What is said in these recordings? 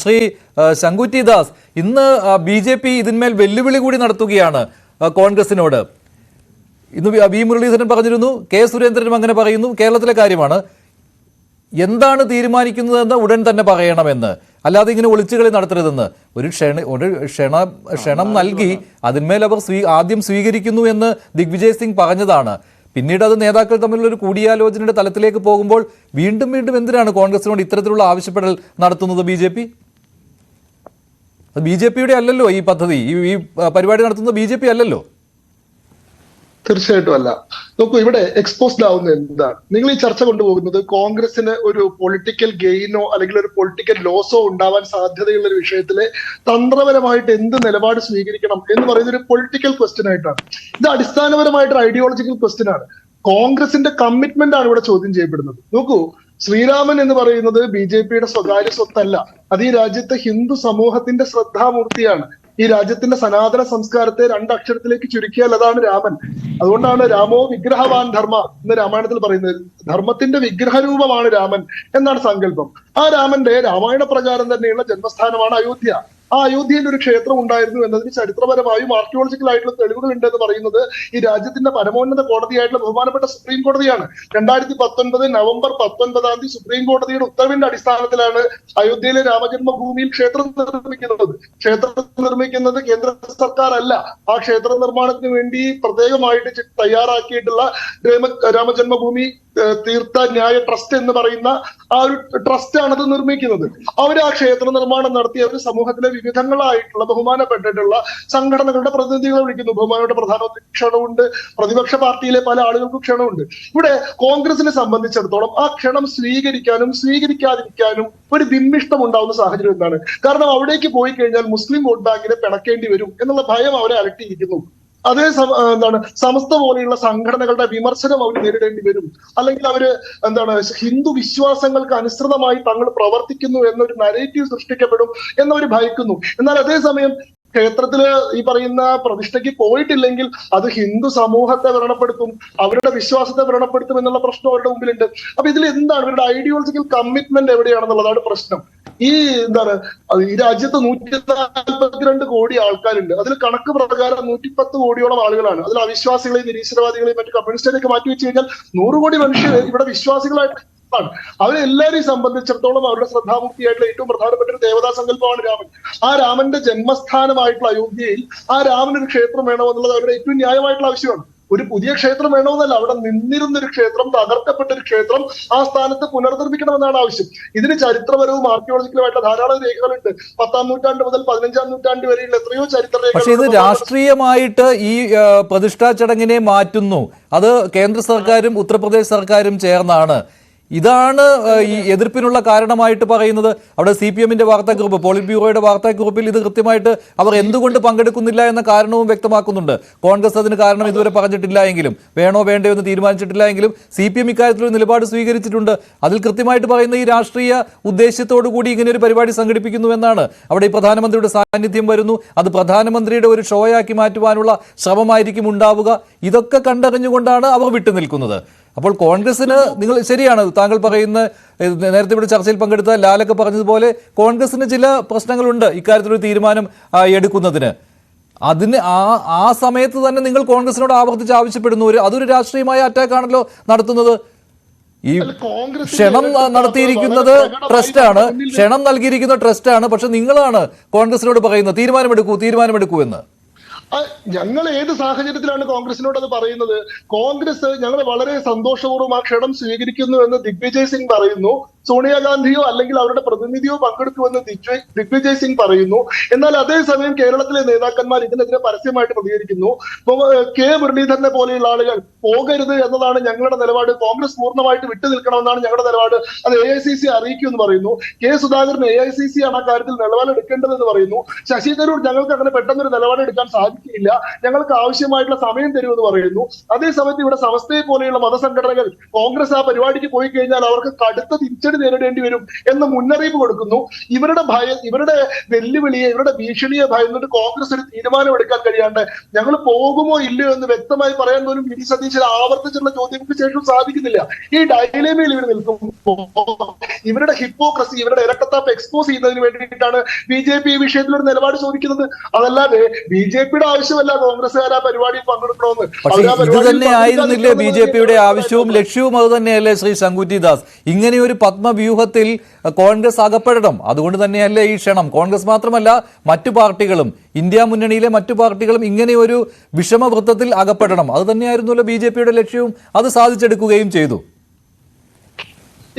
ശ്രീ ശങ്കുറ്റി ദാസ്, ഇന്ന് BJP ഇതിന്മേൽ വെല്ലുവിളി കൂടി നടത്തുകയാണ് കോൺഗ്രസിനോട്. ഇന്ന് വി മുരളീധരൻ പറഞ്ഞിരുന്നു, കെ സുരേന്ദ്രനും അങ്ങനെ പറയുന്നു. കേരളത്തിലെ കാര്യമാണ്. എന്താണ് തീരുമാനിക്കുന്നതെന്ന് ഉടൻ തന്നെ പറയണമെന്ന്, അല്ലാതെ ഇങ്ങനെ ഒളിച്ചുകളി നടത്തരുതെന്ന്. ഒരു ക്ഷണം നൽകി അതിന്മേൽ അവർ ആദ്യം സ്വീകരിക്കുന്നു എന്ന് ദിഗ്വിജയ് സിംഗ് പറഞ്ഞതാണ്. പിന്നീട് അത് നേതാക്കൾ തമ്മിലുള്ള ഒരു കൂടിയാലോചനയുടെ തലത്തിലേക്ക് പോകുമ്പോൾ വീണ്ടും എന്തിനാണ് കോൺഗ്രസിനോട് ഇത്തരത്തിലുള്ള ആവശ്യപ്പെടൽ നടത്തുന്നത് BJP? BJPയുടെ അല്ലല്ലോ ഈ പദ്ധതി, ഈ പരിപാടി നടത്തുന്നത് BJP അല്ലല്ലോ. തീർച്ചയായിട്ടും അല്ല. നോക്കൂ, ഇവിടെ എക്സ്പോസ്ഡ് ആവുന്നത് എന്താണ്? നിങ്ങൾ ഈ ചർച്ച കൊണ്ടുപോകുന്നത് കോൺഗ്രസിന് ഒരു പൊളിറ്റിക്കൽ ഗെയിനോ അല്ലെങ്കിൽ ഒരു പൊളിറ്റിക്കൽ ലോസോ ഉണ്ടാവാൻ സാധ്യതയുള്ള ഒരു വിഷയത്തിലെ തന്ത്രപരമായിട്ട് എന്ത് നിലപാട് സ്വീകരിക്കണം എന്ന് പറയുന്ന ഒരു പൊളിറ്റിക്കൽ ക്വസ്റ്റ്യൻ ആയിട്ടാണ്. ഇത് അടിസ്ഥാനപരമായിട്ട് ഐഡിയോളജിക്കൽ ക്വസ്റ്റ്യൻ ആണ്. കോൺഗ്രസിന്റെ കമ്മിറ്റ്മെന്റ് ആണ് ഇവിടെ ചോദ്യം ചെയ്യപ്പെടുന്നത്. നോക്കൂ, ശ്രീരാമൻ എന്ന് പറയുന്നത് BJPയുടെ സ്വകാര്യ സ്വത്തല്ല. അത് ഈ രാജ്യത്തെ ഹിന്ദു സമൂഹത്തിന്റെ ശ്രദ്ധാമൂർത്തിയാണ്. ഈ രാജ്യത്തിന്റെ സനാതന സംസ്കാരത്തെ രണ്ടക്ഷരത്തിലേക്ക് ചുരുക്കിയാൽ അതാണ് രാമൻ. അതുകൊണ്ടാണ് രാമോ വിഗ്രഹവാൻ ധർമ്മ എന്ന് രാമായണത്തിൽ പറയുന്നത്. ധർമ്മത്തിന്റെ വിഗ്രഹരൂപമാണ് രാമൻ എന്നാണ് സങ്കല്പം. ആ രാമന്റെ രാമായണ പ്രകാരം തന്നെയുള്ള ജന്മസ്ഥാനമാണ് അയോധ്യ. ആ അയോധ്യയിൽ ഒരു ക്ഷേത്രം ഉണ്ടായിരുന്നു എന്നതിന് ചരിത്രപരമായും ആർക്കിയോളജിക്കൽ ആയിട്ടുള്ള തെളിവുകൾ ഉണ്ട് എന്ന് പറയുന്നത് ഈ രാജ്യത്തിന്റെ പരമോന്നത കോടതിയായിട്ടുള്ള ബഹുമാനപ്പെട്ട സുപ്രീം കോടതിയാണ്. 2019 നവംബർ 19 സുപ്രീം കോടതിയുടെ ഉത്തരവിന്റെ അടിസ്ഥാനത്തിലാണ് അയോധ്യയിലെ രാമജന്മഭൂമിയിൽ ക്ഷേത്രം നിർമ്മിക്കുന്നത്. ക്ഷേത്രം നിർമ്മിക്കുന്നത് കേന്ദ്ര സർക്കാർ അല്ല. ആ ക്ഷേത്ര നിർമ്മാണത്തിന് വേണ്ടി പ്രത്യേകമായിട്ട് തയ്യാറാക്കിയിട്ടുള്ള രാമജന്മഭൂമി തീർത്ഥ ന്യായ ട്രസ്റ്റ് എന്ന് പറയുന്ന ആ ഒരു ട്രസ്റ്റ് ആണത് നിർമ്മിക്കുന്നത്. അവർ ആ ക്ഷേത്ര നിർമ്മാണം നടത്തി അവർ സമൂഹത്തിലെ വിവിധങ്ങളായിട്ടുള്ള ബഹുമാനപ്പെട്ടിട്ടുള്ള സംഘടനകളുടെ പ്രതിനിധികളെ വിളിക്കുന്നു. ബഹുമാനപ്പെട്ട പ്രധാനമന്ത്രി ക്ഷണമുണ്ട്, പ്രതിപക്ഷ പാർട്ടിയിലെ പല ആളുകൾക്കും ക്ഷണമുണ്ട്. ഇവിടെ കോൺഗ്രസിനെ സംബന്ധിച്ചിടത്തോളം ആ ക്ഷണം സ്വീകരിക്കാനും സ്വീകരിക്കാതിരിക്കാനും ഒരു ബിംബിഷ്ടം ഉണ്ടാവുന്ന സാഹചര്യം എന്താണ്? കാരണം അവിടേക്ക് പോയി കഴിഞ്ഞാൽ മുസ്ലിം വോട്ട് ബാങ്കിനെ പിണക്കേണ്ടി വരും എന്നുള്ള ഭയം അവരെ അലട്ടിയിരിക്കുന്നു. അതേ സമസ്ത പോലെയുള്ള സംഘടനകളുടെ വിമർശനം അവർ നേരിടേണ്ടി വരും. അല്ലെങ്കിൽ അവര് ഹിന്ദു വിശ്വാസങ്ങൾക്ക് അനുസൃതമായി തങ്ങൾ പ്രവർത്തിക്കുന്നു എന്നൊരു നരേറ്റീവ് സൃഷ്ടിക്കപ്പെടും എന്നവർ ഭയക്കുന്നു. എന്നാൽ അതേസമയം ക്ഷേത്രത്തില് ഈ പറയുന്ന പ്രതിഷ്ഠയ്ക്ക് പോയിട്ടില്ലെങ്കിൽ അത് ഹിന്ദു സമൂഹത്തെ വ്രണപ്പെടുത്തും, അവരുടെ വിശ്വാസത്തെ വ്രണപ്പെടുത്തും എന്നുള്ള പ്രശ്നം അവരുടെ മുമ്പിലുണ്ട്. അപ്പൊ ഇതിൽ എന്താണ് ഇവരുടെ ഐഡിയോളജിക്കൽ കമ്മിറ്റ്മെന്റ് എവിടെയാണെന്നുള്ളതാണ് പ്രശ്നം. ഈ ഈ രാജ്യത്ത് 142 കോടി ആൾക്കാരുണ്ട്. അതിൽ കണക്ക് പ്രകാരം 110 കോടിയോളം ആളുകളാണ്. അതിൽ അവിശ്വാസികളെയും നിരീശ്വരവാദികളെയും മറ്റു കമ്മ്യൂണിസ്റ്റിനെയൊക്കെ മാറ്റി വെച്ച് കഴിഞ്ഞാൽ 100 കോടി മനുഷ്യർ ഇവിടെ വിശ്വാസികളായിട്ട് അവരെല്ലാവരെയും സംബന്ധിച്ചിടത്തോളം അവരുടെ ശ്രദ്ധാമുക്തിയായിട്ടുള്ള ഏറ്റവും പ്രധാനപ്പെട്ട ഒരു ദേവതാ സങ്കല്പമാണ് രാമൻ. ആ രാമന്റെ ജന്മസ്ഥാനമായിട്ടുള്ള അയോധ്യയിൽ ആ രാമനൊരു ക്ഷേത്രം വേണമെന്നുള്ളത് അവരുടെ ഏറ്റവും ന്യായമായിട്ടുള്ള ആവശ്യമാണ്. ഒരു പുതിയ ക്ഷേത്രം വേണമെന്നല്ല, അവിടെ നിന്നിരുന്നൊരു ക്ഷേത്രം, തകർക്കപ്പെട്ട ഒരു ക്ഷേത്രം ആ സ്ഥാനത്ത് പുനർനിർമ്മിക്കണമെന്നാണ് ആവശ്യം. ഇതിന് ചരിത്രപരവും ആർക്കിയോളജിക്കലുമായിട്ടുള്ള ധാരാളം രേഖകളുണ്ട്. 10-ാം നൂറ്റാണ്ട് മുതൽ 15-ാം നൂറ്റാണ്ട് വരെയുള്ള എത്രയോ ചരിത്ര രേഖകൾ. പക്ഷേ ഇത് രാഷ്ട്രീയമായിട്ട് ഈ പ്രതിഷ്ഠാ ചടങ്ങിനെ മാറ്റുന്നു. അത് കേന്ദ്ര സർക്കാരും ഉത്തർപ്രദേശ് സർക്കാരും ചേർന്നാണ്. ഇതാണ് ഈ എതിർപ്പിനുള്ള കാരണമായിട്ട് പറയുന്നത്. അവിടെ CPM-ന്റെ വാർത്താക്കുറിപ്പ്, പോളിറ്റ് ബ്യൂറോയുടെ വാർത്താക്കുറിപ്പിൽ ഇത് കൃത്യമായിട്ട് അവർ എന്തുകൊണ്ട് പങ്കെടുക്കുന്നില്ല എന്ന കാരണവും വ്യക്തമാക്കുന്നുണ്ട്. കോൺഗ്രസ് അതിന് കാരണം ഇതുവരെ പറഞ്ഞിട്ടില്ല എങ്കിലും, വേണോ വേണ്ടയോ എന്ന് തീരുമാനിച്ചിട്ടില്ല എങ്കിലും CPM ഇക്കാര്യത്തിലൊരു നിലപാട് സ്വീകരിച്ചിട്ടുണ്ട്. അതിൽ കൃത്യമായിട്ട് പറയുന്ന ഈ രാഷ്ട്രീയ ഉദ്ദേശത്തോടു കൂടി ഇങ്ങനെ ഒരു പരിപാടി സംഘടിപ്പിക്കുന്നു എന്നാണ്. അവിടെ ഈ പ്രധാനമന്ത്രിയുടെ സാന്നിധ്യം വരുന്നു, അത് പ്രധാനമന്ത്രിയുടെ ഒരു ഷോയാക്കി മാറ്റുവാനുള്ള ശ്രമമായിരിക്കും ഉണ്ടാവുക. ഇതൊക്കെ കണ്ടറിഞ്ഞുകൊണ്ടാണ് അവർ വിട്ടുനിൽക്കുന്നത്. അപ്പോൾ കോൺഗ്രസിന്, നിങ്ങൾ ശരിയാണ് താങ്കൾ പറയുന്ന, നേരത്തെ ഇവിടെ ചർച്ചയിൽ പങ്കെടുത്ത ലാലൊക്കെ പറഞ്ഞതുപോലെ കോൺഗ്രസിന് ചില പ്രശ്നങ്ങളുണ്ട് ഇക്കാര്യത്തിലൊരു തീരുമാനം എടുക്കുന്നതിന്. അതിന് ആ സമയത്ത് തന്നെ നിങ്ങൾ കോൺഗ്രസിനോട് ആവർത്തിച്ച് ആവശ്യപ്പെടുന്നു. അതൊരു രാഷ്ട്രീയമായ അറ്റാക്കാണല്ലോ നടത്തുന്നത്. ഈ ക്ഷണം നടത്തിയിരിക്കുന്നത് ട്രസ്റ്റാണ്, ക്ഷണം നൽകിയിരിക്കുന്ന ട്രസ്റ്റാണ്. പക്ഷെ നിങ്ങളാണ് കോൺഗ്രസിനോട് പറയുന്നത് തീരുമാനമെടുക്കൂ എന്ന്. ഞങ്ങൾ ഏത് സാഹചര്യത്തിലാണ് കോൺഗ്രസിനോട് അത് പറയുന്നത്? കോൺഗ്രസ് ഞങ്ങൾ വളരെ സന്തോഷപൂർവ്വം ആ ക്ഷണം സ്വീകരിക്കുന്നു എന്ന് ദിഗ്വിജയ് സിംഗ് പറയുന്നു. സോണിയാഗാന്ധിയോ അല്ലെങ്കിൽ അവരുടെ പ്രതിനിധിയോ പങ്കെടുക്കുമെന്ന് ദിഗ്വിജയ് സിംഗ് പറയുന്നു. എന്നാൽ അതേസമയം കേരളത്തിലെ നേതാക്കന്മാർ ഇതിനെതിരെ പരസ്യമായിട്ട് പ്രതികരിക്കുന്നു. കെ മുരളീധരനെ പോലെയുള്ള ആളുകൾ പോകരുത് എന്നതാണ് ഞങ്ങളുടെ നിലപാട്, കോൺഗ്രസ് പൂർണ്ണമായിട്ട് വിട്ടു നിൽക്കണമെന്നാണ് ഞങ്ങളുടെ നിലപാട്, അത് AICC അറിയിക്കുമെന്ന് പറയുന്നു. കെ സുധാകരൻ AICC ആണ് ആ കാര്യത്തിൽ നിലപാടെടുക്കേണ്ടതെന്ന് പറയുന്നു. ശശി തരൂർ ഞങ്ങൾക്ക് അങ്ങനെ പെട്ടെന്നൊരു നിലപാടെടുക്കാൻ സാധിക്കില്ല, ഞങ്ങൾക്ക് ആവശ്യമായിട്ടുള്ള സമയം തരുമെന്ന് പറയുന്നു. അതേസമയത്ത് ഇവിടെ സമസ്തയെ പോലെയുള്ള മതസംഘടനകൾ കോൺഗ്രസ് ആ പരിപാടിക്ക് പോയി കഴിഞ്ഞാൽ അവർക്ക് കടുത്ത തിരിച്ചടി തിരിച്ചടി നേരിടേണ്ടി വരും എന്ന മുന്നറിയിപ്പ് കൊടുക്കുന്നു. ഇവരുടെ വെല്ലുവിളിയെ, ഇവരുടെ ഭീഷണിയെ ഭയന്നിട്ട് കോൺഗ്രസ് ഒരു തീരുമാനം എടുക്കാൻ കഴിയാണ്ട് ഞങ്ങൾ പോകുമോ ഇല്ലയോ എന്ന് വ്യക്തമായി പറയാൻ പോലും വി ഡി സതീശൻ ആവർത്തിച്ചുള്ള ചോദ്യങ്ങൾക്ക് ശേഷം സാധിക്കുന്നില്ല. ഈ ഡയലേമയിൽ ഇവർ നിൽക്കുമ്പോൾ ഇവരുടെ ഹിപ്പോക്രസി, ഇവരുടെ ഇരട്ടത്താപ്പ് എക്സ്പോസ് ചെയ്യുന്നതിന് വേണ്ടിയിട്ടാണ് BJP ഈ വിഷയത്തിൽ ഒരു നിലപാട് ചോദിക്കുന്നത്. അതല്ലാതെ BJPയുടെ ആവശ്യമല്ല കോൺഗ്രസ്സുകാർ ആ പരിപാടിയിൽ പങ്കെടുക്കണമെന്ന്. പക്ഷേ ഇത് തന്നെ ആയിരുന്നില്ലേ BJPയുടെ ആവശ്യവും ലക്ഷ്യവും? അത് തന്നെയല്ലേ ശ്രീ ശങ്കുറ്റി ദാസ്? ഇങ്ങനെ ഒരു പത്മവ്യൂഹത്തിൽ കോൺഗ്രസ് അകപ്പെടണം, അതുകൊണ്ട് തന്നെയല്ലേ ഈ ക്ഷണം? കോൺഗ്രസ് മാത്രമല്ല, മറ്റു പാർട്ടികളും, ഇന്ത്യ മുന്നണിയിലെ മറ്റു പാർട്ടികളും ഇങ്ങനെ ഒരു വിഷമവൃത്തത്തിൽ അകപ്പെടണം. അത് തന്നെയായിരുന്നല്ലോ BJPയുടെ ലക്ഷ്യവും. അത് സാധിച്ചെടുക്കുകയും ചെയ്തു.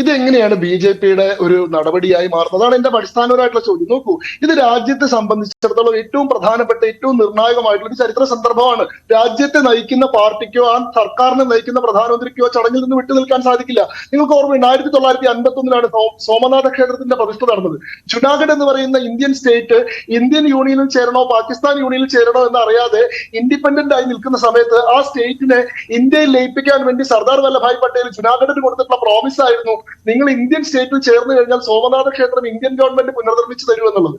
ഇതെങ്ങനെയാണ് BJPയുടെ ഒരു നടപടിയായി മാറുന്നത്? അതാണ് എന്റെ അടിസ്ഥാനപരമായിട്ടുള്ള ചോദ്യം. നോക്കൂ, ഇത് രാജ്യത്തെ സംബന്ധിച്ചിടത്തോളം ഏറ്റവും പ്രധാനപ്പെട്ട, ഏറ്റവും നിർണായകമായിട്ടുള്ള ഒരു ചരിത്ര സന്ദർഭമാണ്. രാജ്യത്തെ നയിക്കുന്ന പാർട്ടിക്കോ ആ സർക്കാരിനെ നയിക്കുന്ന പ്രധാനമന്ത്രിക്കോ ചടങ്ങിൽ നിന്ന് വിട്ടു നിൽക്കാൻ സാധിക്കില്ല. നിങ്ങൾക്ക് ഓർമ്മയുണ്ട്, 1951 സോമനാഥ ക്ഷേത്രത്തിന്റെ പ്രതിഷ്ഠ നടന്നത്. ജുനാഗഡ് എന്ന് പറയുന്ന ഇന്ത്യൻ സ്റ്റേറ്റ് ഇന്ത്യൻ യൂണിയനിൽ ചേരണോ പാകിസ്ഥാൻ യൂണിയനിൽ ചേരണോ എന്ന് അറിയാതെ ഇൻഡിപെൻഡന്റ് ആയി നിൽക്കുന്ന സമയത്ത് ആ സ്റ്റേറ്റിനെ ഇന്ത്യയിൽ ലയിപ്പിക്കാൻ വേണ്ടി സർദാർ വല്ലഭായ് പട്ടേൽ ജുനാഗഡിന് കൊടുത്തിട്ടുള്ള പ്രോമിസ് ആയിരുന്നു, നിങ്ങൾ ഇന്ത്യൻ സ്റ്റേറ്റിൽ ചേർന്ന് കഴിഞ്ഞാൽ സോമനാഥ ക്ഷേത്രം ഇന്ത്യൻ ഗവൺമെന്റ് പുനർനിർമ്മിച്ചു തരൂ എന്നുള്ളത്.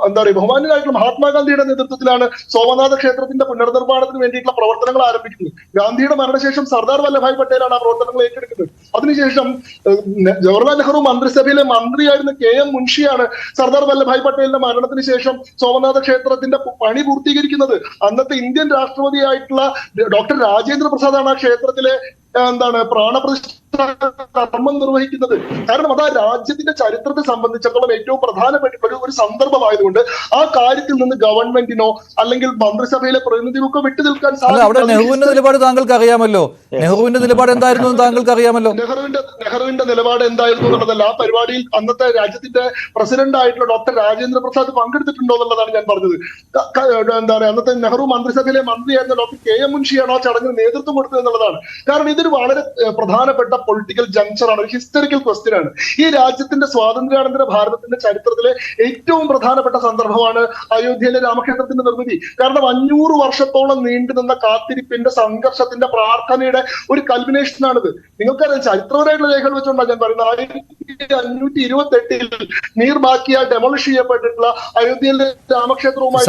എന്താ പറയുക, ബഹുമാന്യനായിട്ടുള്ള മഹാത്മാഗാന്ധിയുടെ നേതൃത്വത്തിലാണ് സോമനാഥ ക്ഷേത്രത്തിന്റെ പുനർനിർമ്മാണത്തിന് വേണ്ടിയിട്ടുള്ള പ്രവർത്തനങ്ങൾ ആരംഭിക്കുന്നത്. ഗാന്ധിയുടെ മരണശേഷം സർദാർ വല്ലഭായ് പട്ടേലാണ് ആ പ്രവർത്തനങ്ങൾ ഏറ്റെടുക്കുന്നത്. അതിനുശേഷം ജവഹർലാൽ നെഹ്റു മന്ത്രിസഭയിലെ മന്ത്രിയായിരുന്ന KM മുൻഷിയാണ് സർദാർ വല്ലഭായ് പട്ടേലിന്റെ മരണത്തിന് ശേഷം സോമനാഥ ക്ഷേത്രത്തിന്റെ പണി പൂർത്തീകരിക്കുന്നത്. അന്നത്തെ ഇന്ത്യൻ രാഷ്ട്രപതിയായിട്ടുള്ള ഡോക്ടർ രാജേന്ദ്ര പ്രസാദാണ് ആ ക്ഷേത്രത്തിലെ പ്രാണപ്രതിഷ്ഠ കർമ്മം നിർവഹിക്കുന്നത്. കാരണം അത് ആ രാജ്യത്തിന്റെ ചരിത്രത്തെ സംബന്ധിച്ചിടത്തോളം ഏറ്റവും പ്രധാനപ്പെട്ട ഒരു സന്ദർഭമായതുകൊണ്ട് ആ കാര്യത്തിൽ നിന്ന് ഗവൺമെന്റിനോ അല്ലെങ്കിൽ മന്ത്രിസഭയിലെ പ്രതിനിധികൾക്കോ വിട്ടു നിൽക്കാൻ സാധിക്കും. നെഹ്റുവിന്റെ നിലപാട് താങ്കൾക്ക് അറിയാമല്ലോ. നെഹ്റുവിന്റെ നിലപാട് എന്തായിരുന്നു താങ്കൾക്ക് അറിയാമല്ലോ. നെഹ്റുവിന്റെ നിലപാട് എന്തായിരുന്നു എന്നുള്ളതല്ല, ആ പരിപാടിയിൽ അന്നത്തെ രാജ്യത്തിന്റെ പ്രസിഡന്റ് ആയിട്ടുള്ള ഡോക്ടർ രാജേന്ദ്ര പ്രസാദ് പങ്കെടുത്തിട്ടുണ്ടോ എന്നുള്ളതാണ് ഞാൻ പറഞ്ഞത്. അന്നത്തെ നെഹ്റു മന്ത്രിസഭയിലെ മന്ത്രിയായിരുന്ന ഡോക്ടർ KM മുൻഷിയാണോ ആ ചടങ്ങിന് നേതൃത്വം കൊടുത്തത് എന്നുള്ളതാണ്. കാരണം ഇതൊരു വളരെ പ്രധാനപ്പെട്ട പൊളിറ്റിക്കൽ ജംഗ്ഷനാണ്, ഒരു ഹിസ്റ്ററിക്കൽ ക്വസ്റ്റ്യൻ ആണ്. ഈ രാജ്യത്തിന്റെ സ്വാതന്ത്ര്യാനന്തര ഭാരതത്തിന്റെ ചരിത്രത്തിലെ ഏറ്റവും പ്രധാനപ്പെട്ട സന്ദർഭമാണ് അയോധ്യയിലെ രാമക്ഷേത്രത്തിന്റെ നിർമ്മിതി. കാരണം 500 വർഷത്തോളം നീണ്ടു നിന്ന കാത്തിരിപ്പിന്റെ, സംഘർഷത്തിന്റെ, പ്രാർത്ഥനയുടെ ഒരു കൽമിനേഷനാണിത്. നിങ്ങൾക്കറിയാം, ചരിത്രപരമായിട്ടുള്ള രേഖകൾ വെച്ചുകൊണ്ടാണ് ഞാൻ പറയുന്നത്. 1528 നീർബാക്കിയ ഡെമോളിഷ് ചെയ്യപ്പെട്ടിട്ടുള്ള അയോധ്യയിലെ രാമക്ഷേത്രവുമായി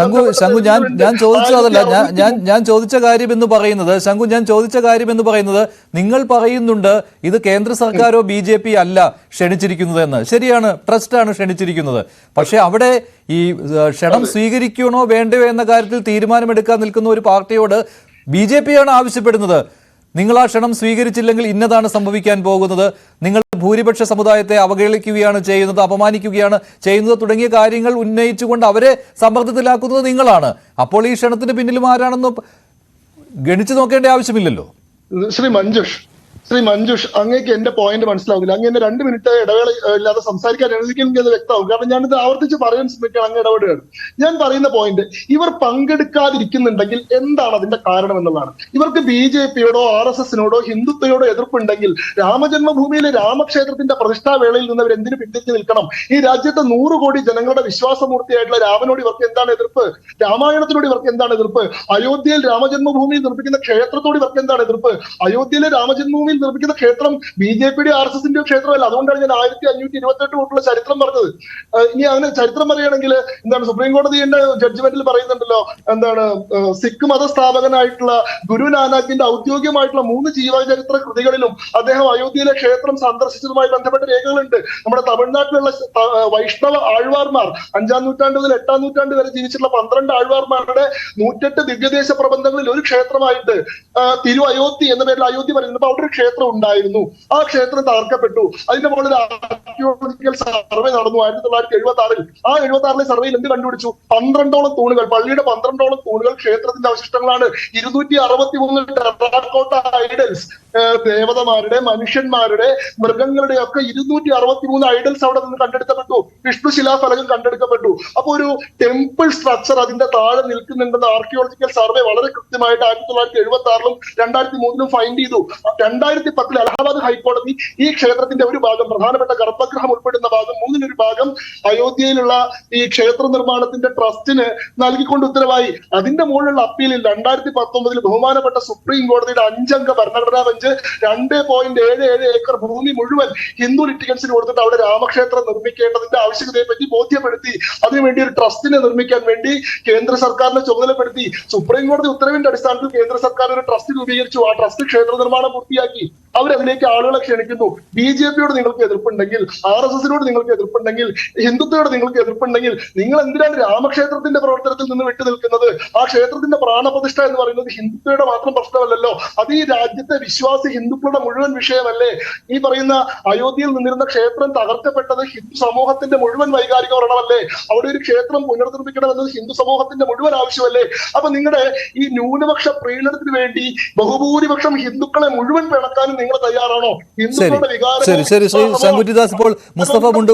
ഞാൻ ചോദിച്ച കാര്യം എന്ന് പറയുന്നത് നിങ്ങൾ പറയുന്നുണ്ട് ഇത് കേന്ദ്ര സർക്കാരോ BJP അല്ല ക്ഷണിച്ചിരിക്കുന്നതെന്ന്. ശരിയാണ്, ട്രസ്റ്റാണ് ക്ഷണിച്ചിരിക്കുന്നത്. പക്ഷെ അവിടെ ഈ ക്ഷണം സ്വീകരിക്കണോ വേണ്ടയോ എന്ന കാര്യത്തിൽ തീരുമാനമെടുക്കാൻ നിൽക്കുന്ന ഒരു പാർട്ടിയോട് BJP ആണ് ആവശ്യപ്പെടുന്നത്, നിങ്ങൾ ആ ക്ഷണം സ്വീകരിച്ചില്ലെങ്കിൽ ഇന്നതാണ് സംഭവിക്കാൻ പോകുന്നത്, നിങ്ങൾ ഭൂരിപക്ഷ സമുദായത്തെ അവഹേളിക്കുകയാണ് ചെയ്യുന്നത്, അപമാനിക്കുകയാണ് ചെയ്യുന്നത് തുടങ്ങിയ കാര്യങ്ങൾ ഉന്നയിച്ചുകൊണ്ട് അവരെ സമ്മർദ്ദത്തിലാക്കുന്നത് നിങ്ങളാണ്. അപ്പോൾ ഈ ക്ഷണത്തിന് പിന്നിലും ആരാണെന്ന് ഗണിച്ചു നോക്കേണ്ട ആവശ്യമില്ലല്ലോ. ശ്രീ മഞ്ജുഷ്, അങ്ങേക്ക് എന്റെ പോയിന്റ് മനസ്സിലാവുന്നില്ല. അങ്ങ് എന്നെ 2 മിനിറ്റ് ഇടവേള ഇല്ലാതെ സംസാരിക്കാൻ അനുവദിക്കുമെങ്കിൽ അത് വ്യക്തമാവും. കാരണം ഞാനിത് ആവർത്തിച്ച് പറയാൻ ശ്രമിക്കുകയാണ്, അങ്ങ് ഇടപെടുകയാണ്. ഞാൻ പറയുന്ന പോയിന്റ്, ഇവർ പങ്കെടുക്കാതിരിക്കുന്നുണ്ടെങ്കിൽ എന്താണ് അതിന്റെ കാരണം എന്നുള്ളതാണ്. ഇവർക്ക് BJPയോടോ RSSനോടോ ഹിന്ദുത്വയോടോ എതിർപ്പുണ്ടെങ്കിൽ രാമജന്മഭൂമിയിലെ രാമക്ഷേത്രത്തിന്റെ പ്രതിഷ്ഠാവേളയിൽ നിന്ന് അവർ എന്തിനു പിന്തിരിഞ്ഞു നിൽക്കണം? ഈ രാജ്യത്തെ 100 കോടി ജനങ്ങളുടെ വിശ്വാസമൂർത്തിയായിട്ടുള്ള രാമനോട് ഇവർക്ക് എന്താണ് എതിർപ്പ്? രാമായണത്തിനോട് ഇവർക്ക് എന്താണ് എതിർപ്പ്? അയോധ്യയിൽ രാമജന്മഭൂമിയിൽ നിർമ്മിക്കുന്ന ക്ഷേത്രത്തോട് ഇവർക്ക് എന്താണ് എതിർപ്പ്? അയോധ്യയിലെ രാമജന്മഭൂമിയിൽ നിർമ്മിക്കുന്ന ക്ഷേത്രം BJPയുടെ RSSന്റെയോ ക്ഷേത്രമല്ല. അതുകൊണ്ടാണ് ഞാൻ 1528 വോട്ടുള്ള ചരിത്രം പറഞ്ഞത്. ഇനി അങ്ങനെ ചരിത്രം പറയുകയാണെങ്കിൽ സുപ്രീം കോടതിയുടെ ജഡ്ജ്മെന്റിൽ പറയുന്നുണ്ടല്ലോ, സിഖ് മതസ്ഥാപകനായിട്ടുള്ള ഗുരു നാനാക്കിന്റെ ഔദ്യോഗികമായിട്ടുള്ള 3 ജീവചരിത്ര കൃതികളിലും അദ്ദേഹം അയോധ്യയിലെ ക്ഷേത്രം സന്ദർശിച്ചതുമായി ബന്ധപ്പെട്ട രേഖകളുണ്ട്. നമ്മുടെ തമിഴ്നാട്ടിലുള്ള വൈഷ്ണവ ആഴ്വാർമാർ 5-ാം നൂറ്റാണ്ട് മുതൽ 8-ാം നൂറ്റാണ്ട് വരെ ജീവിച്ചിട്ടുള്ള 12 ആഴ്വാർമാരുടെ 108 ദിവ്യദേശ പ്രബന്ധങ്ങളിൽ ഒരു ക്ഷേത്രമായിട്ട് തിരു അയോധ്യ എന്ന പേരിൽ അയോധ്യ പറയുന്നത്. അപ്പൊ അവിടെ ഒരു ക്ഷേത്രം ഉണ്ടായിരുന്നു, ആ ക്ഷേത്രം തകർക്കപ്പെട്ടു. അതിന്റെ മുകളിൽ ആർക്കിയോളജിക്കൽ സർവേ നടന്നു 1976. ആ 76ലെ സർവേയിൽ എന്ത് കണ്ടുപിടിച്ചു? 12ഓളം തൂണുകൾ, പള്ളിയുടെ 12ഓളം തൂണുകൾ ക്ഷേത്രത്തിന്റെ അവശിഷ്ടങ്ങളാണ്. 263 ടെറാക്കോട്ട ഐഡൽസ്, ദേവതമാരുടെ, മനുഷ്യന്മാരുടെ, മൃഗങ്ങളുടെ ഒക്കെ 263 ഐഡൽസ് അവിടെ നിന്ന് കണ്ടെടുക്കപ്പെട്ടു. വിഷ്ണു ശിലാഫലകം കണ്ടെടുക്കപ്പെട്ടു. അപ്പൊ ഒരു ടെമ്പിൾ സ്ട്രക്ചർ അതിന്റെ താഴെ നിൽക്കുന്നുണ്ടെന്ന് ആർക്കിയോളജിക്കൽ സർവേ വളരെ കൃത്യമായിട്ട് 1976-ലും 2003-ലും ഫൈൻഡ് ചെയ്തു. 2010 അലഹാബാദ് ഹൈക്കോടതി ഈ ക്ഷേത്രത്തിന്റെ ഒരു ഭാഗം, പ്രധാനപ്പെട്ട ഗർഭഗൃഹം ഉൾപ്പെടുന്ന ഭാഗം, മൂന്നിലൊരു ഭാഗം അയോധ്യയിലുള്ള ഈ ക്ഷേത്ര നിർമ്മാണത്തിന്റെ ട്രസ്റ്റിന് നൽകിക്കൊണ്ട് ഉത്തരവായി. അതിന്റെ മുകളിലുള്ള അപ്പീലിൽ 2019 ബഹുമാനപ്പെട്ട സുപ്രീം കോടതിയുടെ 5-അംഗ ഭരണഘടനാ ബെഞ്ച് 2.77 ഏക്കർ ഭൂമി മുഴുവൻ ഹിന്ദു ലിറ്റിഗൻസിന് കൊടുത്തിട്ട് അവിടെ രാമക്ഷേത്രം നിർമ്മിക്കേണ്ടതിന്റെ ആവശ്യകതയെ പറ്റി ബോധ്യപ്പെടുത്തി. അതിനുവേണ്ടി ഒരു ട്രസ്റ്റിനെ നിർമ്മിക്കാൻ വേണ്ടി കേന്ദ്ര സർക്കാരിനെ ചുമതലപ്പെടുത്തി. സുപ്രീം കോടതി ഉത്തരവിന്റെ അടിസ്ഥാനത്തിൽ കേന്ദ്ര സർക്കാർ ഒരു ട്രസ്റ്റ് രൂപീകരിച്ചു. ആ ട്രസ്റ്റ് ക്ഷേത്ര നിർമ്മാണം പൂർത്തിയാക്കി. അവരതിലേക്ക് ആളുകളെ ക്ഷണിക്കുന്നു. BJP-യോട് നിങ്ങൾക്ക് എതിർപ്പുണ്ടെങ്കിൽ, RSS-നോട് നിങ്ങൾക്ക് എതിർപ്പുണ്ടെങ്കിൽ, ഹിന്ദുത്വയോട് നിങ്ങൾക്ക് എതിർപ്പുണ്ടെങ്കിൽ, നിങ്ങൾ എന്തിനാണ് രാമക്ഷേത്രത്തിന്റെ പ്രവർത്തനത്തിൽ നിന്ന് വിട്ടു നിൽക്കുന്നത്? ആ ക്ഷേത്രത്തിന്റെ പ്രാണപ്രതിഷ്ഠ എന്ന് പറയുന്നത് ഹിന്ദുത്വയുടെ മാത്രം പ്രശ്നമല്ലല്ലോ, അത് ഈ രാജ്യത്തെ വിശ്വാസി ഹിന്ദുക്കളുടെ മുഴുവൻ വിഷയമല്ലേ? ഈ പറയുന്ന അയോധ്യയിൽ നിന്നിരുന്ന ക്ഷേത്രം തകർക്കപ്പെട്ടത് ഹിന്ദു സമൂഹത്തിന്റെ മുഴുവൻ വൈകാരിക വ്രണമല്ലേ? അവിടെ ഒരു ക്ഷേത്രം പുനർനിർമ്മിക്കണമെന്നത് ഹിന്ദു സമൂഹത്തിന്റെ മുഴുവൻ ആവശ്യമല്ലേ? അപ്പൊ നിങ്ങളുടെ ഈ ന്യൂനപക്ഷ പ്രീണനത്തിന് വേണ്ടി ബഹുഭൂരിപക്ഷം ഹിന്ദുക്കളെ മുഴുവൻ പിണക്കാനും നിങ്ങൾ തയ്യാറാണോ? ശരി ശരി ശരി ശ്രീ ശങ്കുറ്റിദാസ്, ഇപ്പോൾ മുസ്തഫ മുണ്ട്